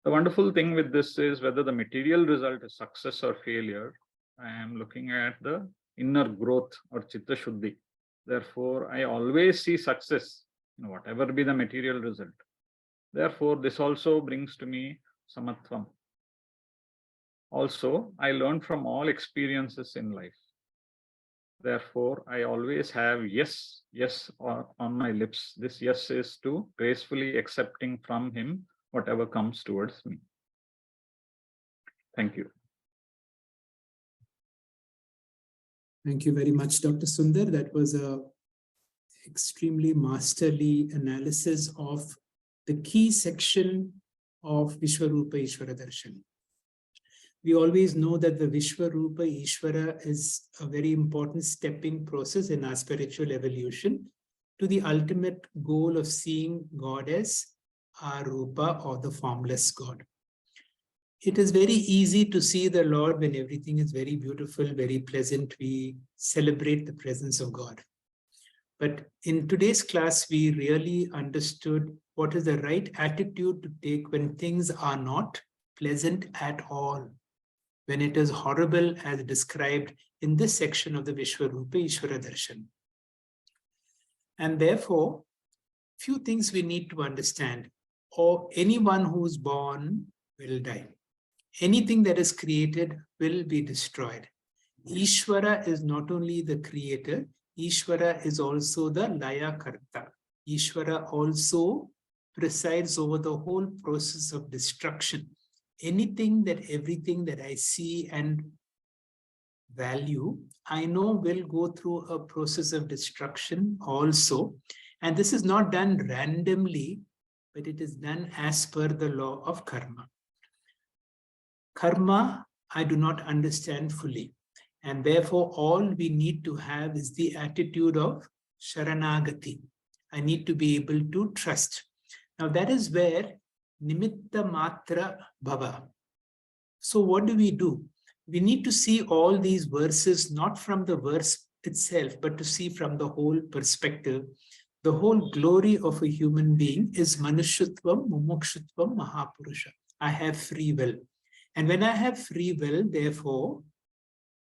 The wonderful thing with this is whether the material result is success or failure, I am looking at the inner growth or Chitta Shuddhi. Therefore, I always see success, whatever be the material result. Therefore, this also brings to me samatvam. Also, I learn from all experiences in life. Therefore, I always have yes on my lips. This yes is to gracefully accepting from him whatever comes towards me. Thank you. Thank you very much, Dr. Sundar. That was a extremely masterly analysis of the key section of Viśva rūpa Ishvara darshanam. We always know that the Viśva rūpa Ishvara is a very important stepping process in our spiritual evolution to the ultimate goal of seeing God as our rūpa, or the formless God. It is very easy to see the Lord when everything is very beautiful, very pleasant. We celebrate the presence of God. But in today's class, we really understood what is the right attitude to take when things are not pleasant at all, when it is horrible as described in this section of the Viśva rūpa Ishvara darshanam. And therefore, few things we need to understand. Or anyone who is born will die. Anything that is created will be destroyed. Ishvara is not only the creator, Ishvara is also the laya karta. Ishvara also presides over the whole process of destruction. Everything that I see and value, I know will go through a process of destruction also. And this is not done randomly, but it is done as per the law of karma. Karma, I do not understand fully. And therefore, all we need to have is the attitude of sharanagati. I need to be able to trust. Now that is where nimitta matra bhava. So what do? We need to see all these verses, not from the verse itself, but to see from the whole perspective. The whole glory of a human being is manushutvam, mumukshutvam, mahapurusha. I have free will. And when I have free will, therefore,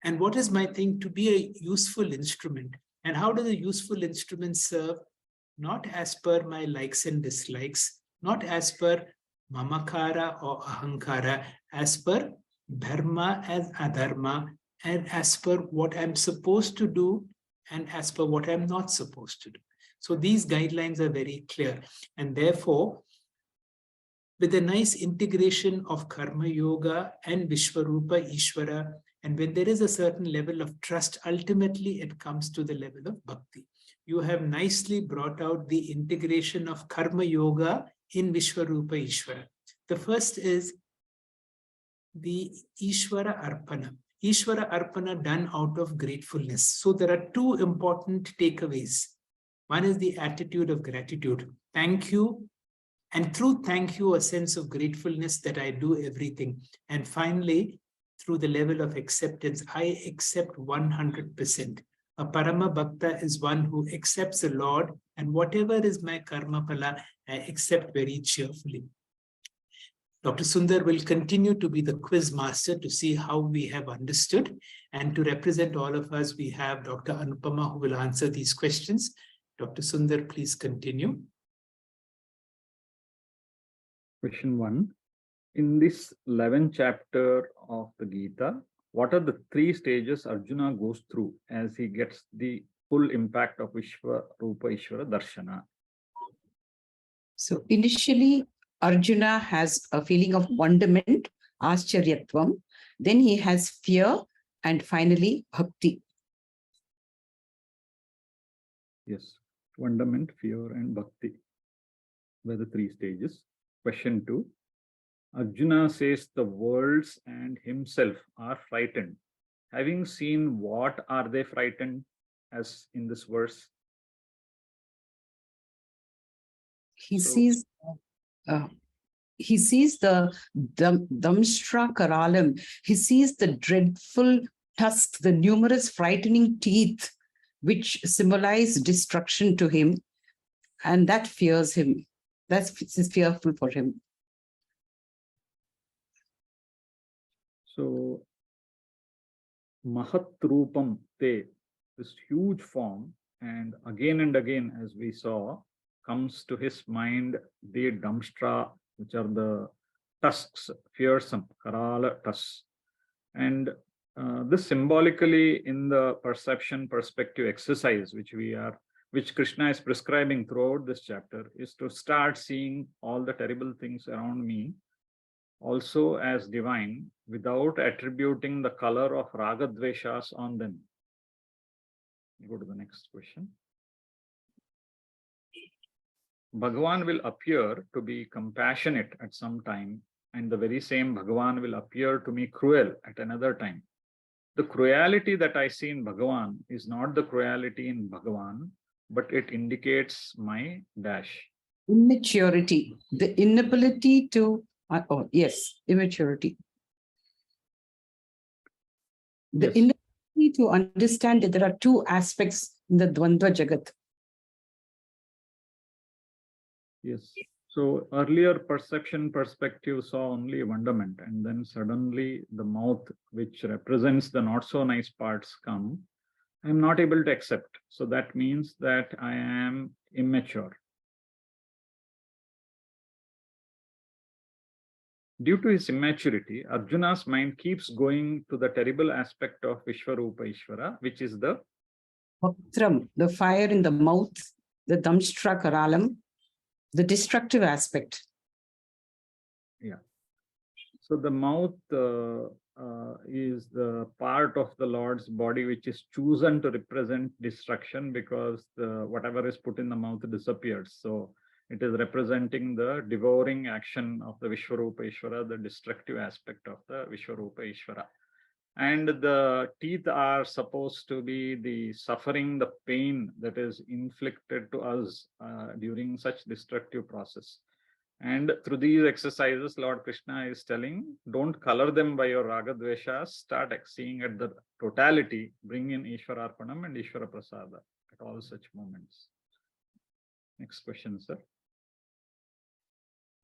and what is my thing? To be a useful instrument. And how does a useful instrument serve? Not as per my likes and dislikes, not as per mamakara or ahankara, as per dharma and adharma, and as per what I'm supposed to do and as per what I'm not supposed to do. So these guidelines are very clear. And therefore, with a nice integration of karma yoga and Viśva rūpa Ishvara, and when there is a certain level of trust, ultimately it comes to the level of bhakti. You have nicely brought out the integration of karma yoga in Viśva rūpa Ishvara. The first is the Ishvara Arpana. Ishvara Arpana done out of gratefulness. So there are two important takeaways. One is the attitude of gratitude. Thank you. And through thank you, a sense of gratefulness that I do everything. And finally, through the level of acceptance, I accept 100%. A Parama Bhakta is one who accepts the Lord, and whatever is my karma phala, I accept very cheerfully. Dr. Sundar will continue to be the quiz master to see how we have understood. And to represent all of us, we have Dr. Anupama who will answer these questions. Dr. Sundar, please continue. Question 1. In this 11th chapter of the Gita, what are the 3 stages Arjuna goes through as he gets the full impact of Viśva, rūpa, Ishvara, darshana. So initially, Arjuna has a feeling of wonderment, āścaryatvam. Then he has fear, and finally bhakti. Yes, wonderment, fear, and bhakti were the three stages. Question 2. Arjuna says the worlds and himself are frightened. Having seen what are they frightened as in this verse? He sees the damshra karalam. He sees the dreadful tusks, the numerous frightening teeth, which symbolize destruction to him, and that fears him. That's fearful for him. So, mahat rūpam te, this huge form, and again, as we saw, comes to his mind the damshra, which are the tusks, fearsome, karala tusks. And this symbolically in the perception perspective exercise, which Krishna is prescribing throughout this chapter, is to start seeing all the terrible things around me also as divine without attributing the color of raga dveshas on them. Go to the next question. Bhagavan will appear to be compassionate at some time, and the very same Bhagavan will appear to me cruel at another time. The cruelty that I see in Bhagavan is not the cruelty in Bhagavan, but it indicates my dash. Immaturity, the inability to, immaturity. The inability to understand that there are two aspects in the Dvandva Jagat. Yes. So earlier perception perspective saw only wonderment, and then suddenly the mouth, which represents the not so nice parts, come. I am not able to accept. So that means that I am immature. Due to his immaturity, Arjuna's mind keeps going to the terrible aspect of Viśva, rūpa, Ishvara, which is the Bhaktram, the fire in the mouth, the damshra karalam, the destructive aspect. Yeah. So the mouth is the part of the Lord's body which is chosen to represent destruction, because whatever is put in the mouth disappears. So it is representing the devouring action of the Viśva, rūpa, Ishvara, the destructive aspect of the Viśva, rūpa, Ishvara. And the teeth are supposed to be the suffering, the pain that is inflicted to us during such destructive process. And through these exercises, Lord Krishna is telling, don't color them by your raga dveshas, start seeing at the totality, bring in Ishwararpanam and Ishvara Prasada at all such moments. Next question, sir.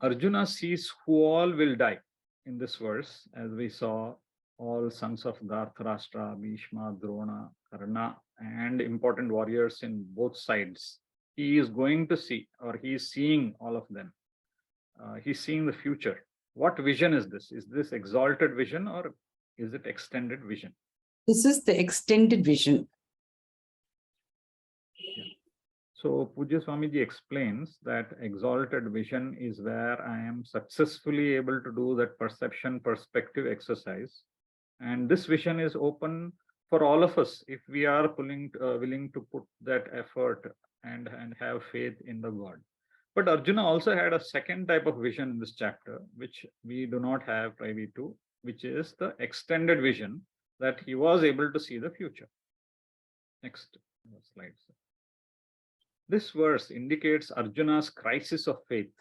Arjuna sees who all will die in this verse, as we saw all sons of Dhartarashtra, Bhishma, Drona, Karna, and important warriors in both sides. He is going to see, or he is seeing all of them. He's seeing the future. What vision is this? Is this exalted vision or is it extended vision? This is the extended vision. Yeah. So Pujya Swamiji explains that exalted vision is where I am successfully able to do that perception perspective exercise. And this vision is open for all of us if we are willing to put that effort and have faith in the God. But Arjuna also had a second type of vision in this chapter, which we do not have privy to, which is the extended vision, that he was able to see the future. Next slide, sir. This verse indicates Arjuna's crisis of faith.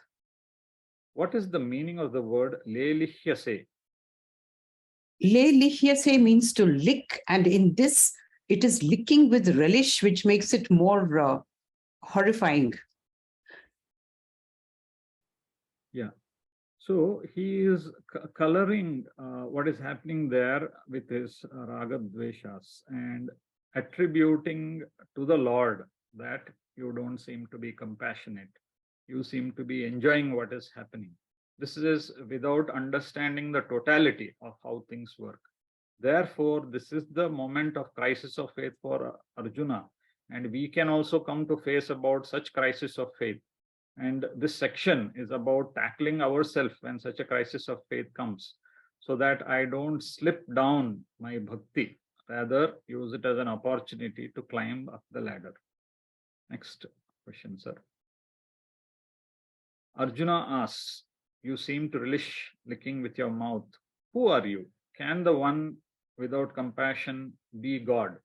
What is the meaning of the word lelihyase? Lelihyase means to lick, and in this, it is licking with relish, which makes it more horrifying. Yeah. So he is coloring what is happening there with his raga dveshas and attributing to the Lord that you don't seem to be compassionate. You seem to be enjoying what is happening. This is without understanding the totality of how things work. Therefore, this is the moment of crisis of faith for Arjuna. And we can also come to face about such crisis of faith. And this section is about tackling ourselves when such a crisis of faith comes, so that I don't slip down my bhakti, rather use it as an opportunity to climb up the ladder. Next question, sir. Arjuna asks, you seem to relish licking with your mouth. Who are you? Can the one without compassion be God?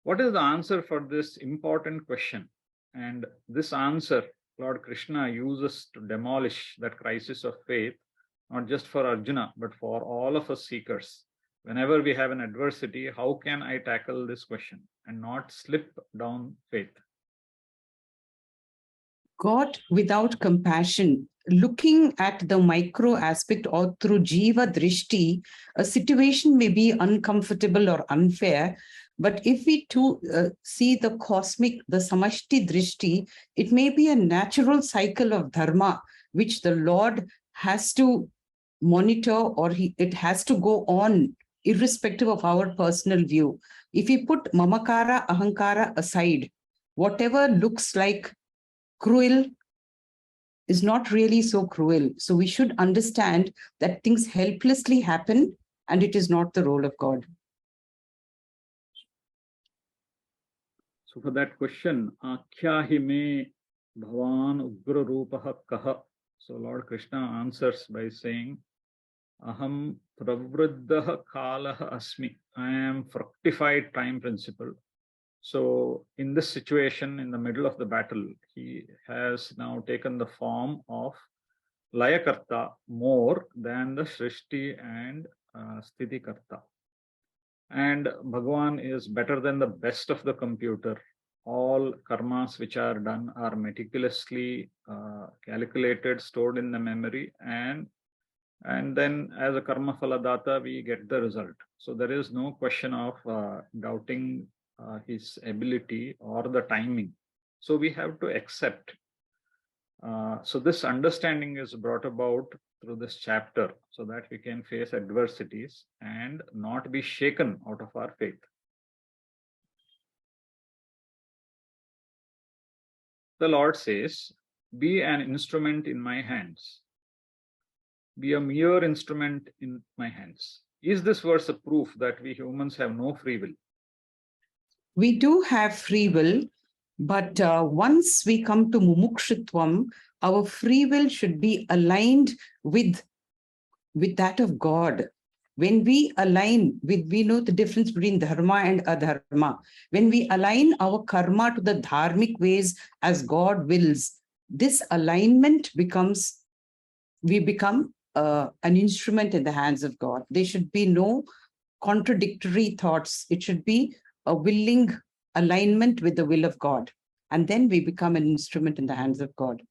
What is the answer for this important question? And this answer, Lord Krishna uses to demolish that crisis of faith, not just for Arjuna, but for all of us seekers. Whenever we have an adversity, how can I tackle this question and not slip down faith? God without compassion, looking at the micro aspect or through jiva drishti, a situation may be uncomfortable or unfair, but if we too see the cosmic, the samashti drishti, it may be a natural cycle of dharma, which the Lord has to monitor, or it has to go on irrespective of our personal view. If we put mamakara, ahankara aside, whatever looks like cruel is not really so cruel. So we should understand that things helplessly happen and it is not the role of God. So for that question, Akyahi me bhavan ugra rūpaha kaha. So Lord Krishna answers by saying, Aham pravriddha kāla asmi. I am fructified time principle. So in this situation, in the middle of the battle, he has now taken the form of Layakarta more than the Srishti and Sthitikarta. And Bhagavan is better than the best of the computer. All karmas which are done are meticulously calculated, stored in the memory, and then as a karma phaladata, we get the result. So there is no question of doubting his ability or the timing. So we have to accept. So this understanding is brought about through this chapter so that we can face adversities and not be shaken out of our faith. The Lord says, be an instrument in my hands. Be a mere instrument in my hands. Is this verse a proof that we humans have no free will? We do have free will, but once we come to mumukshutvam, our free will should be aligned with that of God. When we align with, we know the difference between dharma and adharma. When we align our karma to the dharmic ways as God wills, this alignment becomes, we become an instrument in the hands of God. There should be no contradictory thoughts. It should be a willing alignment with the will of God. And then we become an instrument in the hands of God.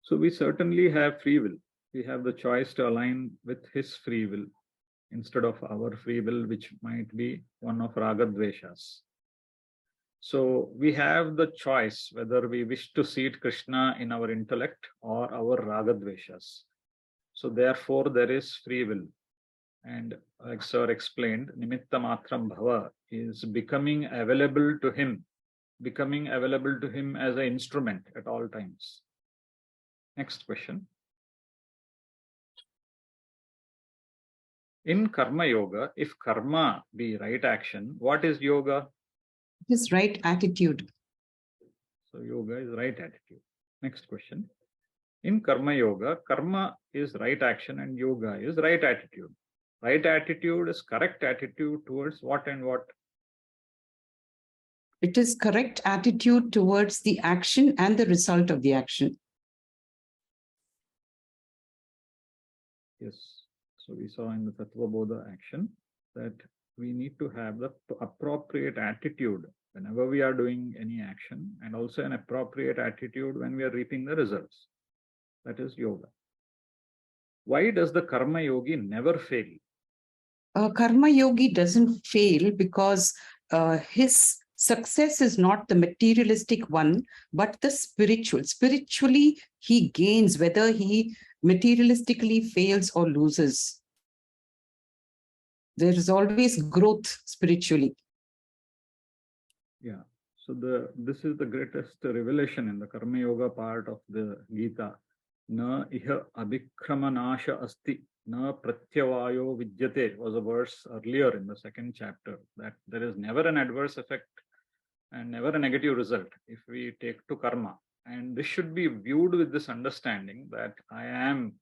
So we certainly have free will. We have the choice to align with his free will instead of our free will, which might be one of ragadveshas. So we have the choice whether we wish to seat Krishna in our intellect or our ragadveshas. So therefore there is free will. And like Sir explained, nimitta matram bhava is becoming available to him as an instrument at all times. Next question. In karma yoga, if karma be right action, what is yoga? It is right attitude. So yoga is right attitude. Next question. In karma yoga, karma is right action and yoga is right attitude. Right attitude is correct attitude towards what and what? It is correct attitude towards the action and the result of the action. Yes. So we saw in the Tattva Bodha action that we need to have the appropriate attitude whenever we are doing any action, and also an appropriate attitude when we are reaping the results. That is yoga. Why does the karma yogi never fail? Karma yogi doesn't fail because his success is not the materialistic one, but the spiritual. Spiritually, he gains whether he materialistically fails or loses. There is always growth spiritually. So this is the greatest revelation in the Karma Yoga part of the Gita. Na iha abhikramanasha asti, na pratyavayo vidyate was a verse earlier in the second chapter, that there is never an adverse effect and never a negative result if we take to karma. And this should be viewed with this understanding that I am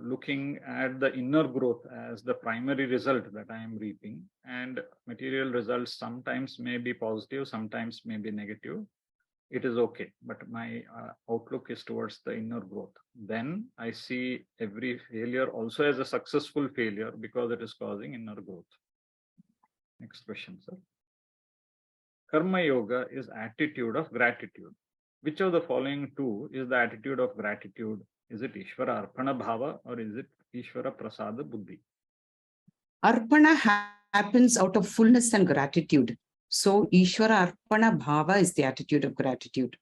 looking at the inner growth as the primary result that I am reaping, and material results sometimes may be positive, sometimes may be negative. It is okay, but my outlook is towards the inner growth. Then I see every failure also as a successful failure because it is causing inner growth. Next question, sir. Karma Yoga is attitude of gratitude. Which of the following two is the attitude of gratitude? Is it Ishvara Arpana Bhava or is it Ishvara Prasada Buddhi? Arpana happens out of fullness and gratitude. So Ishvara Arpana Bhava is the attitude of gratitude.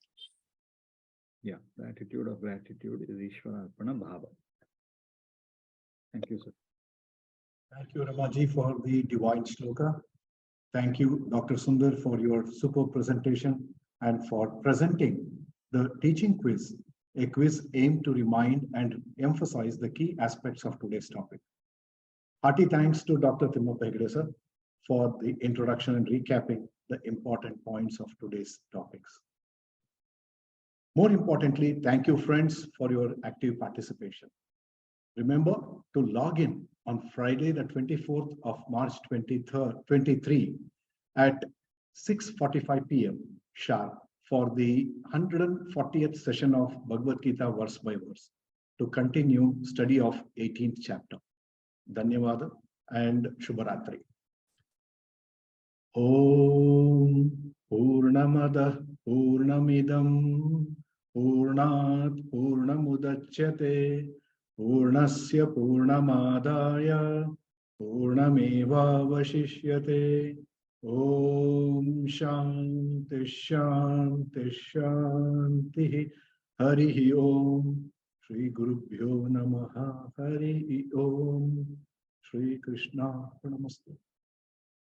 Yeah, the attitude of gratitude is Ishvara Arpana Bhava. Thank you, sir. Thank you, Ramaji, for the divine shloka. Thank you, Dr. Sundar, for your super presentation and for presenting the teaching quiz, a quiz aimed to remind and emphasize the key aspects of today's topic. Hearty thanks to Dr. Timmappa Hegde sir for the introduction and recapping the important points of today's topics. More importantly, thank you, friends, for your active participation. Remember to log in on Friday, the 24th of March 23 at 6:45 p.m. sharp for the 140th session of Bhagavad Gita verse by verse to continue study of 18th chapter. Dhanyavada and Shubharatri. Om Purnamada Purnamidam Purnat Purnamudachyate Purnasya Purnamadaya Purnameva Vashishyate. Om Shanti Shanti Shanti. Hari Om. Shri Gurubhyo Namaha. Hari Om. Shri Krishna Namaste.